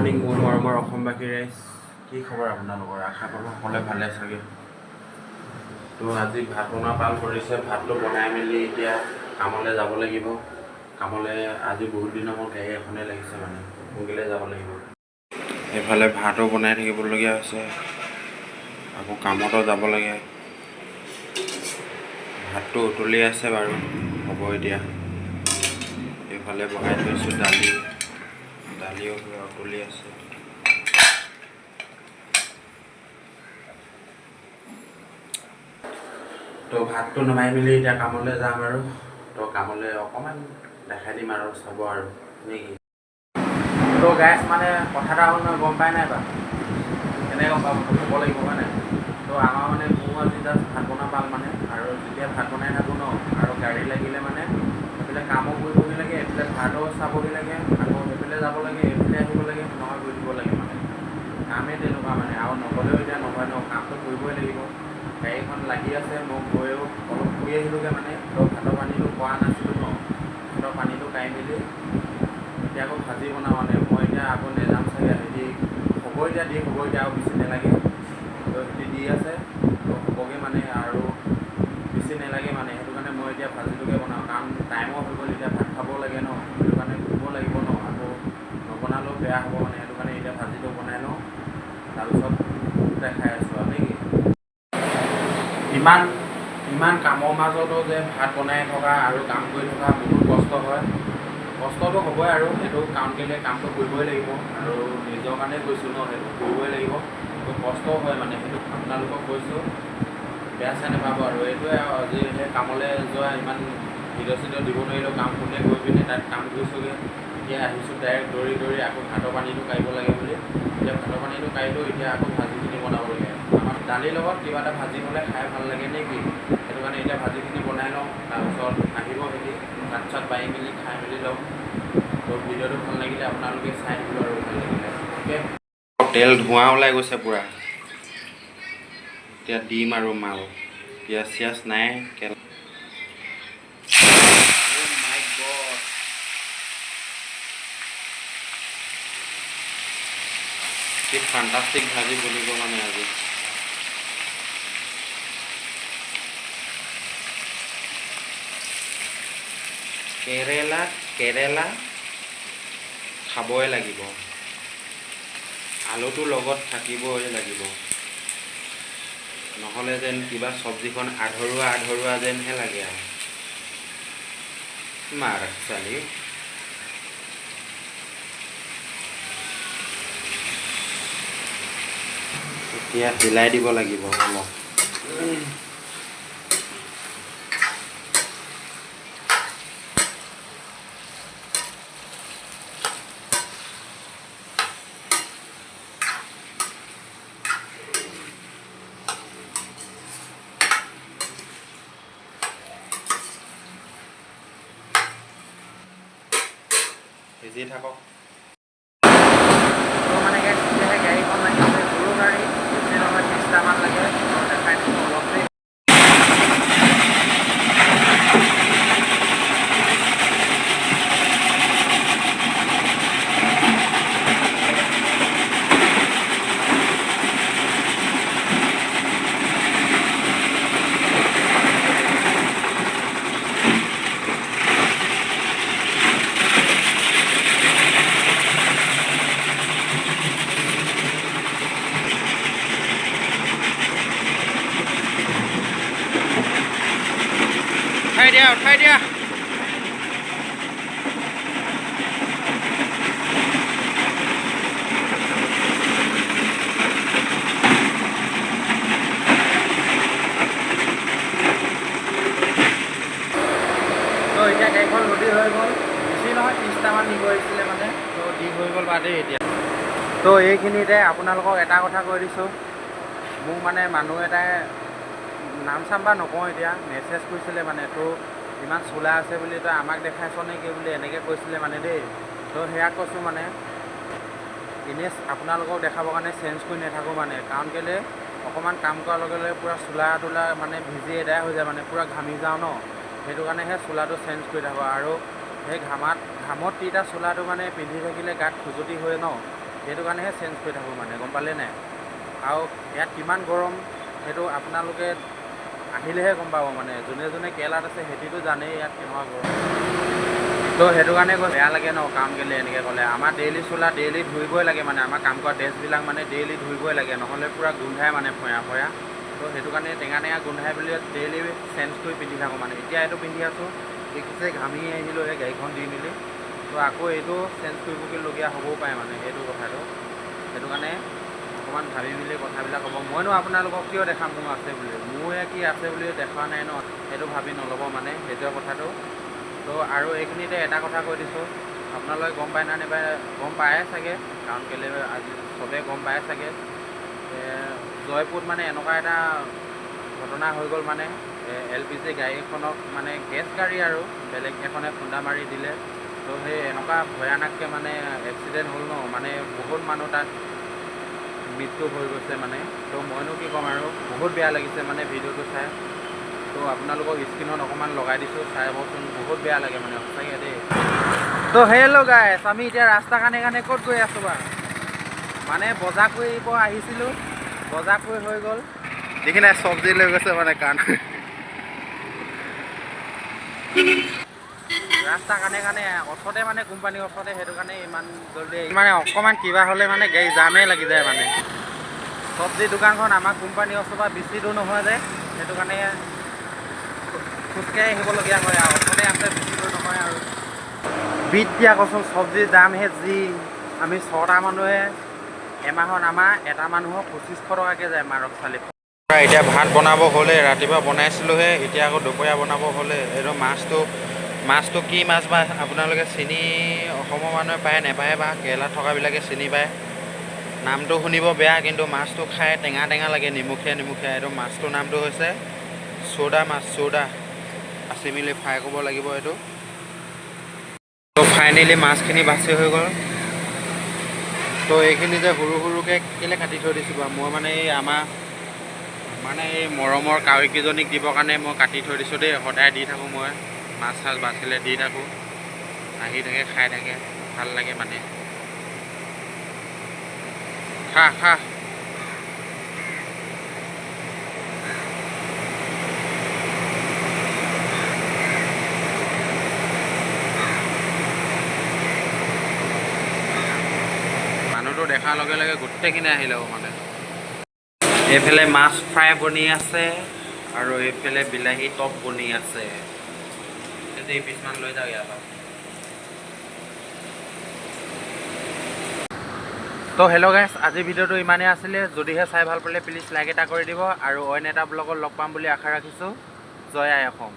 Morning মোৰ মৰমৰ অসমবাসী ৰাইজ, কি খবৰ আপোনালোকৰ? আশা কৰোঁ সকলোৱে ভালে চাগে। তো আজি ভাত বনোৱা পাল কৰিছে। ভাতটো বনাই মেলি এতিয়া কামলৈ যাব লাগিব। কামলৈ আজি বহুত দিনৰ মূৰত গাড়ী এখনেই লাগিছে, মানে সোনকালে যাব লাগিব। এইফালে ভাতো বনাই থাকিবলগীয়া হৈছে, আকৌ কামতো যাব লাগে। ভাতটো উতলি আছে বাৰু, হ'ব এতিয়া। এইফালে বহাই থৈছোঁ দালিও উতলি আছে। তো ভাতটো নমাই মেলি এতিয়া কামলৈ যাম আৰু। তো কামলৈ অকণমান দেখাই দিম আৰু, চাব আৰু নেকি। তো গাইছ, মানে কথা এটা হ'ল নহয়, গম পাই নাই বাৰু? কেনেকৈ গম পাব, ক'ব লাগিব হয় নাই? তো আমাৰ মানে মোৰ আজি জাষ্ট ভাত বনোৱা পাল মানে, আৰু যেতিয়া ভাত বনাই থাকোঁ ন, আৰু গাড়ী লাগিলে মানে সেইফালে কামো কৰিবহি লাগে, এইফালে ভাতো চাবহি লাগে, আকৌ সেইফালে যাব লাগে, এইফালে আহিব লাগে, নহয় গৈ দিব লাগে মানে। কামেই তেনেকুৱা মানে, আৰু নগ'লেও এতিয়া নহয় ন, কামটো কৰিবই লাগিব। গাড়ীখন লাগি আছে, মই গৈও অলপ ফুৰি আহিলোঁগৈ মানে। তো ভাতৰ পানীটো কৰা নাছিলোঁ ন, ভাতৰ পানীটো কাঢ়ি মেলি এতিয়া আকৌ ভাজি বনাওঁ মানে। মই এতিয়া আকৌ নেযাম চাগে, হ'ব এতিয়া দি হ'ব এতিয়া, আৰু বেছি নালাগে। তো সিহঁতি দি আছে, তো হ'বগৈ মানে, আৰু বেছি নালাগে মানে। সেইটো কাৰণে মই এতিয়া ভাজিটোকে বনাওঁ, কাৰণ টাইমো হৈ গ'ল, এতিয়া ভাত খাবও লাগে ন। সেইটো কাৰণে ধুব লাগিব ন, আকৌ নবনালেও বেয়া হ'ব মানে। সেইটো কাৰণে এতিয়া ভাজিটো বনাই লওঁ, তাৰপিছত দেখাই আছোঁ আৰু নেকি। ইমান কামৰ মাজতো যে ভাত বনাই থকা আৰু কাম কৰি থকা বহুত কষ্ট হয়। কষ্টটো হ'বই আৰু, সেইটো কাৰণ কেলৈ কামটো কৰিবই লাগিব, আৰু নিজৰ কাৰণে কৈছোঁ ন, সেইটো কৰিবই লাগিব। তো কষ্টও হয় মানে, সেইটো আপোনালোকক কৈছোঁ, বেয়া চেয়া নাপাব আৰু। এইটোৱে আৰু, আজি সেই কামলৈ যোৱা ইমান ভিডিঅ' চিডিঅ' দিব নোৱাৰিলেও, কাম কোনে গৈ পিনে তাত কাম কৰিছোঁগৈ। এতিয়া আহিছোঁ ডাইৰেক্ট দৌৰি আকৌ ভাতৰ পানীটো কাঢ়িব লাগে বুলি। এতিয়া ভাতৰ পানীটো কাঢ়িলোঁ, এতিয়া আকৌ ভাজিখিনি বনাব লাগে। আমাৰ দালিৰ লগত কিবা এটা ভাজি হ'লে খাই ভাল লাগে নে কি? সেইটো কাৰণে এতিয়া ভাজিখিনি বনাই লওঁ, তাৰপিছত আহিব সিহঁতি, ভাত চাত বাঢ়ি মেলি খাই মেলি লওঁ। তো ভিডিঅ'টো ভাল লাগিলে আপোনালোকে চাই দিব আৰু, ভাল লাগিলে অ'কে। তেল ধোঁৱা ওলাই গৈছে পূৰা। এতিয়া দিম আৰু মাল, পিঁয়াজ চিয়াজ নাই। কি ফাণ্টাষ্টিক ভাজি বনিব মানে আজি। কেৰেলা খাবই লাগিব, আলুটো লগত থাকিবই লাগিব, নহ'লে যেন কিবা চব্জিখন আধৰুৱা যেনহে লাগে আৰু। মাৰ চালি এতিয়া হিলাই দিব লাগিব অলপ। ভিজি থাকক। তো মানে তেতিয়াহে গাড়ীখন লাগিছে, সৰু গাড়ী, বেছি নহয় 30টামান লাগে। দেখাই দিছোঁ অলপ দেই। উঠাই দিয়া। তো এতিয়া গাড়ীখন ৰেডি হৈ গ'ল, বেছি নহয় 30টামান নিব আহিছিলে মানে। তো দি হৈ গ'ল বাদেই এতিয়া। তো এইখিনিতে আপোনালোকক এটা কথা কৈ দিছোঁ, মোক মানে মানুহ এটাই নাম চাম বা নকওঁ এতিয়া, মেছেজ কৰিছিলে মানে, তো ইমান চোলা আছে বুলি তই আমাক দেখাইছ নেকি বুলি এনেকৈ কৈছিলে মানে দেই। তো সেয়া কৈছোঁ মানে, এনেই আপোনালোকক দেখাবৰ কাৰণে চেঞ্জ কৰি নাথাকোঁ মানে, কাৰণ কেলৈ অকণমান কাম কৰাৰ লগে লগে পূৰা চোলা তোলা মানে ভিজি এদাই হৈ যায় মানে, পূৰা ঘামি যাওঁ ন। সেইটো কাৰণে সেই চোলাটো চেঞ্জ কৰি থাকোঁ, আৰু সেই ঘামত তিতা চোলাটো মানে পিন্ধি থাকিলে গাত খজুৱতি হয় ন, সেইটো কাৰণেহে চেঞ্জ কৰি থাকোঁ মানে, গম পালে নাই? আৰু ইয়াত কিমান গৰম সেইটো আপোনালোকে আহিলেহে গম পাব মানে, যোনে যোনে কেৰেলাত আছে সিহঁতিতো জানেই ইয়াত কেনেকুৱা গৰম। তো সেইটো কাৰণে বেয়া লাগে ন, কাম গ'লে এনেকৈ ক'লে। আমাৰ ডেইলি চোলা ডেইলি ধুইবই লাগে মানে, আমাৰ কাম কৰা ড্ৰেছবিলাক মানে ডেইলি ধুইবই লাগে, নহ'লে পূৰা গোন্ধাই মানে ফয়া ফয়া। তো সেইটো কাৰণে টেঙা টেঙা গোন্ধাই বুলি ডেইলি চেঞ্জ কৰি পিন্ধি থাকোঁ মানে। এতিয়া এইটো পিন্ধি আছোঁ, দেখিছে ঘামি আহিলোঁ এই গাড়ীখন দি মেলি। তো আকৌ এইটো চেঞ্জ কৰিবলগীয়া হ'বও পাৰে মানে, সেইটো কথাটো। সেইটো কাৰণে অকণমান ভাবি মেলি কথাবিলাক ক'ব। মইনো আপোনালোকক কিয় দেখাম মোৰ আছে বুলি, মোৰে কি আছে বুলি দেখা নাই ন, সেইটো ভাবি নল'ব মানে, সেইটোৱে কথাটো। তো আৰু এইখিনিতে এটা কথা কৈ দিছোঁ, আপোনালোকে গম পায় নে নাপায়, গম পায়ে চাগে, কাৰণ কেলৈ আজি চবেই গম পায়ে চাগে। জয়পুৰত মানে এনেকুৱা এটা ঘটনা হৈ গ'ল মানে, LPG গাড়ী এখনক মানে গেছ গাড়ী আৰু বেলেগ এখনে খুন্দা মাৰি দিলে। তো সেই এনেকুৱা ভয়ানককৈ মানে এক্সিডেণ্ট হ'ল ন, মানে বহুত মানুহ তাত মৃত্যু হৈ গৈছে মানে। তো মইনো কি ক'ম আৰু, বহুত বেয়া লাগিছে মানে ভিডিঅ'টো চাই। তো আপোনালোকক স্ক্ৰীণত অকণমান লগাই দিছোঁ, চাবচোন, বহুত বেয়া লাগে মানে সঁচাকৈ দেই। তো হেল্ল' গাইছ, আমি এতিয়া ৰাস্তা কাণে কাণে ক'ত গৈ আছোঁ বাৰু, মানে বজাৰ কৰিব আহিছিলোঁ, বজাৰ কৰি হৈ গ'ল, দেখি নাই চব্জি লৈ গৈছে মানে কাণ। ৰাস্তা কাণে কাণে ওচৰতে মানে কোম্পানীৰ ওচৰতে, সেইটো কাৰণে ইমান জল্দি মানে অকণমান কিবা হ'লে মানে গাড়ী জামেই লাগি যায় মানে। চব্জি দোকানখন আমাৰ কোম্পানীৰ ওচৰৰ পৰা বেছি দূৰ নহয় যে, সেইটো কাৰণে খোজকাঢ়ি আহিবলগীয়া হয় আৰু, ওচৰতে আছে, বেছি দূৰ নহয় আৰু। বিট দিয়া কচোন, চব্জিৰ দামহে যি, আমি 6টা মানুহে এমাহত আমাৰ এটা মানুহক 2500 টকাকৈ যায় মাৰক চালি। এতিয়া ভাত বনাব হ'লে, ৰাতিপুৱা বনাইছিলোঁহে, এতিয়া আকৌ দুপৰীয়া বনাব হ'লে। এইটো মাছটো কি মাছ বা আপোনালোকে চিনি, অসমৰ মানুহে পায় নাপায় বা, কেৰেলাত থকাবিলাকে চিনি পায়। নামটো শুনিব বেয়া, কিন্তু মাছটো খাই টেঙা টেঙা লাগে, নিমখীয়া নিমখীয়া। এইটো মাছটোৰ নামটো হৈছে চৌদা মাছ, চৌদা। বাচি মেলি ফ্ৰাই কৰিব লাগিব এইটো। তো ফাইনেলি মাছখিনি বাছি হৈ গ'ল। তো এইখিনি যে সৰু সৰুকৈ কেলৈ কাটি থৈ দিছোঁ বাৰু, মই মানে এই আমাৰ মানে এই মৰমৰ কাউৰীকেইজনীক দিবৰ কাৰণে মই কাটি থৈ দিছোঁ দেই। সদায় দি থাকোঁ মই, মাছ চাছ বাচিলে দি থাকোঁ, আহি থাকে খাই থাকে, ভাল লাগে মানে। খা খা। মানুহটো দেখাৰ লগে লগে গোটেইখিনি আহি ল'ব মানে। এইফালে মাছ ফ্ৰাই বনি আছে, আৰু এইফালে বিলাহী টপ বনি আছে। এই পিছমান লৈ যাওক ইয়াৰ পৰা। তো হেল্ল' গাইছ, আজিৰ ভিডিঅ'টো ইমানেই আছিলে। যদিহে চাই ভাল পালে প্লিজ লাইক এটা কৰি দিব, আৰু অইন এটা ব্লগত লগ পাম বুলি আশা ৰাখিছোঁ। জয় আই অসম।